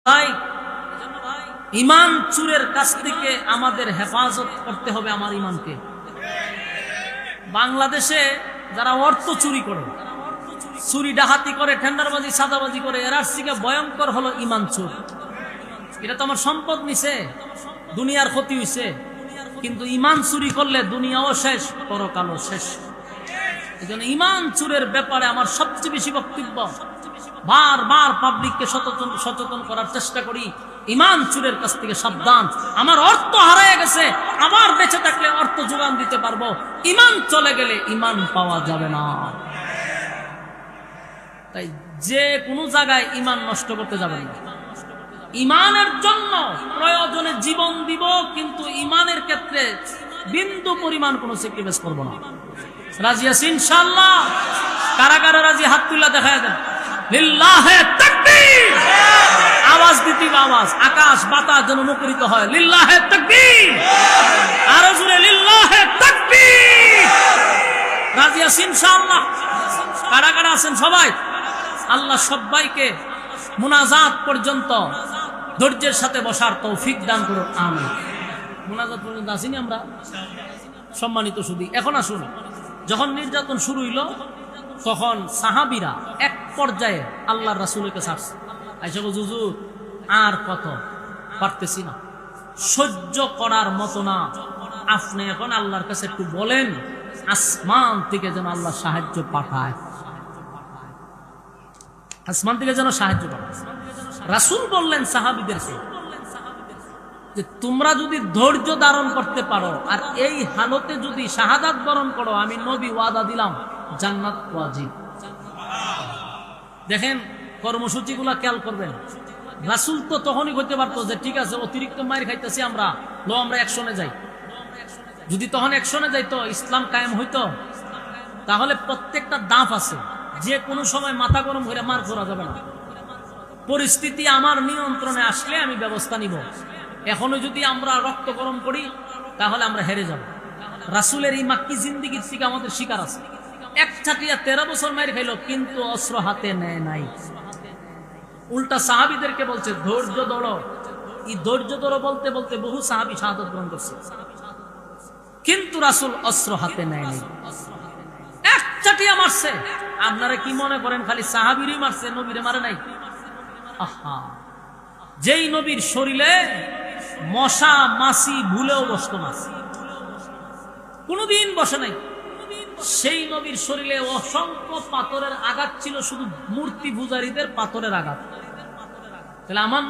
ভাই ইমান চুরের কাছ থেকে আমাদের হেফাজত করতে হবে। আমার ইমানকে বাংলাদেশে যারা অর্থ চুরি করে, চুরি ডাহাতি করে, টেন্ডারবাজি সাদাবাজি করে, এর থেকে ভয়ঙ্কর হলো ইমান চুর। এটা তো আমার সম্পদ নিছে, দুনিয়ার ক্ষতি হইছে, কিন্তু ইমান চুরি করলে দুনিয়াও শেষ, পরকালও শেষ। এই জন্য ইমান চুরের ব্যাপারে আমার সবচেয়ে বেশি বক্তব্য, বারবার পাবলিককে সচেতন করার চেষ্টা করি, ইমান চুরের কাছ থেকে সাবধান। আমার অর্থ হারিয়ে গেছে, আবার বেঁচে থাকলে অর্থ যোগান দিতে পারবো, ইমান চলে গেলে ইমান পাওয়া যাবে না। তাই যে কোনো জায়গায় ইমান নষ্ট করতে যাবেন না। ইমানের জন্য প্রয়োজনে জীবন দিব, কিন্তু ইমানের ক্ষেত্রে বিন্দু পরিমাণ কোনো স্যাক্রিফাইস করব না। রাজি আছি ইনশাআল্লাহ? কারা কারা রাজি হাত তুলে দেখায় দেন। লিল্লাহে তাকবীর, আওয়াজ দিতে আওয়াজ, আকাশ বাতাস যেন মুখরিত হয়। লিল্লাহে তাকবীর, আরো জোরে লিল্লাহে তাকবীর। রাজি আছি ইনশাআল্লাহ? কারা কারা আছেন সবাই? আল্লাহ সবাইকে মুনাজাত পর্যন্ত ধৈর্যের সাথে বসার তৌফিক দান করুন, আমিন। মুনাজাত পর্যন্ত আসিনি আমরা, সম্মানিত শুধু। এখন আসুন, যখন নির্যাতন শুরু হইল তখন সাহাবীরা এক পর্যায়ে আল্লাহর রাসূলের কাছে আসছে, আয়েশা বলল, হুজুর আর কত পারতেছি না, সহ্য করার মতো না, আপনি এখন আল্লাহর কাছে একটু বলেন আসমান থেকে যেন আল্লাহ সাহায্য পাঠায়, আসমান থেকে যেন সাহায্য পাঠায়। রাসূল বললেন সাহাবীদেরকে যে তোমরা যদি ধৈর্য ধারণ করতে পারো আর এই হালতে যদি শাহাদাত বরণ করো, আমি নবী ওয়াদা দিলাম জান্নাত ওয়াজিব। দেখেন কর্মসূচিগুলা খেয়াল করবেন। রাসূল তো তখনই হইতে পারতো যে ঠিক আছে অতিরিক্ত মায়ের খাইতেছি আমরা, আমরা অ্যাকশনে যাই। যদি তখন অ্যাকশনে যাইতো, ইসলাম কায়েম হইতো, তাহলে প্রত্যেকটা দাঁত আছে, যে কোনো সময় মাথা গরম করে মার করা যাবে না। পরিস্থিতি আমার নিয়ন্ত্রণে আসলে আমি ব্যবস্থা নিব। এখনো যদি আমরা রক্ত গরম করি তাহলে আমরা হেরে যাব। রাসূলের এই মাক্কি জিন্দেগির থেকে আমাদের শিকার আছে। এক ছাটিয়া 13 বছর মার খাইল, কিন্তু অস্ত্র হাতে নেয় নাই। উল্টা সাহাবীদেরকে বলছে ধৈর্য ধরো। এই ধৈর্য ধরো বলতে বলতে বহু সাহাবী শাহাদাত গ্রহণ করছে, কিন্তু রাসূল অস্ত্র হাতে নেয় নাই, এক ছাটিয়া মারছে। আপনারা কি মনে করেন খালি সাহাবীরই মারছে, নবীরে মারে নাই? আহা, যেই নবীর শরীরে মশা মাছি ভুলেও বসত না, কোনদিন বসে নাই, সেই নবীর শরীরে অসংখ্য পাথরের আঘাত ছিল, শুধু মূর্তি পূজারীদের পাথরের আঘাত। তাহলে আমার